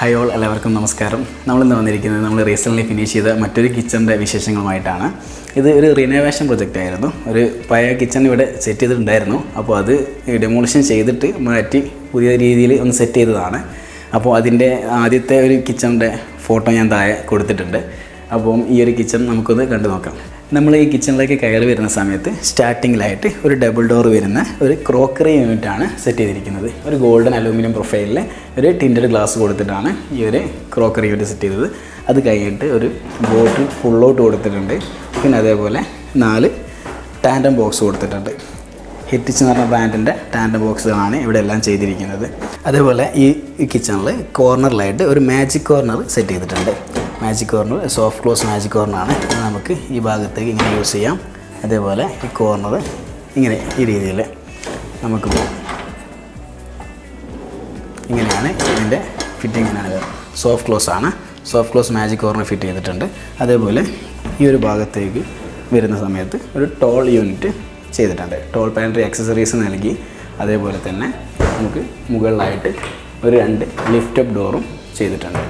Hi all, എല്ലാവർക്കും നമസ്കാരം. നമ്മളിന്ന് വന്നിരിക്കുന്നത് നമ്മൾ റീസെൻ്റ്ലി ഫിനിഷ് ചെയ്ത മറ്റൊരു കിച്ചൻ്റെ വിശേഷങ്ങളുമായിട്ടാണ്. ഇത് ഒരു റിനോവേഷൻ പ്രൊജക്റ്റ് ആയിരുന്നു. ഒരു പഴയ കിച്ചൺ ഇവിടെ സെറ്റ് ചെയ്തിട്ടുണ്ടായിരുന്നു. അപ്പോൾ അത് ഡെമോളിഷൻ ചെയ്തിട്ട് മാറ്റി പുതിയ രീതിയിൽ ഒന്ന് സെറ്റ് ചെയ്തതാണ്. അപ്പോൾ അതിൻ്റെ ആദ്യത്തെ ഒരു കിച്ചണിൻ്റെ ഫോട്ടോ ഞാൻ താഴെ കൊടുത്തിട്ടുണ്ട്. അപ്പം ഈ ഒരു കിച്ചൺ നമുക്കൊന്ന് കണ്ടു നോക്കാം. നമ്മൾ ഈ കിച്ചണിലേക്ക് കയറി വരുന്ന സമയത്ത് സ്റ്റാർട്ടിങ്ങിലായിട്ട് ഒരു ഡബിൾ ഡോർ വരുന്ന ഒരു ക്രോക്കറി യൂണിറ്റാണ് സെറ്റ് ചെയ്തിരിക്കുന്നത്. ഒരു ഗോൾഡൻ അലൂമിനിയം പ്രൊഫൈലിൽ ഒരു ടിൻറ്റഡ് ഗ്ലാസ് കൊടുത്തിട്ടാണ് ഈ ഒരു ക്രോക്കറി യൂണിറ്റ് സെറ്റ് ചെയ്തത്. അത് കഴിഞ്ഞിട്ട് ഒരു ബോട്ടിൽ ഫുള്ളൗട്ട് കൊടുത്തിട്ടുണ്ട്. പിന്നെ അതേപോലെ 4 ടാൻഡം ബോക്സ് കൊടുത്തിട്ടുണ്ട്. ഹിറ്റിച്ച് എന്ന് പറഞ്ഞ ബ്രാൻഡിൻ്റെ ടാൻഡം ബോക്സുകളാണ് ഇവിടെ എല്ലാം ചെയ്തിരിക്കുന്നത്. അതേപോലെ ഈ കിച്ചണിൽ കോർണറിലായിട്ട് ഒരു മാജിക് കോർണർ സെറ്റ് ചെയ്തിട്ടുണ്ട്. Magic corner soft close magic കോർണറാണ്. ഇത് നമുക്ക് ഈ ഭാഗത്തേക്ക് ഇങ്ങനെ യൂസ് ചെയ്യാം. അതേപോലെ ഈ കോർണർ ഇങ്ങനെ ഈ രീതിയിൽ നമുക്ക് പോകും. ഇങ്ങനെയാണ് ഇതിൻ്റെ ഫിറ്റിങ്ങിനാണ്. സോഫ്റ്റ് ക്ലോസ് ആണ്. Soft close magic corner fit ചെയ്തിട്ടുണ്ട്. അതേപോലെ ഈ ഒരു ഭാഗത്തേക്ക് വരുന്ന സമയത്ത് ഒരു ടോൾ യൂണിറ്റ് ചെയ്തിട്ടുണ്ട്. ടോൾ പാൻട്രി ആക്സസറീസ് നൽകി. അതേപോലെ തന്നെ നമുക്ക് മുകളിലായിട്ട് ഒരു 2 ലിഫ്റ്റ് അപ്പ് ഡോറും ചെയ്തിട്ടുണ്ട്.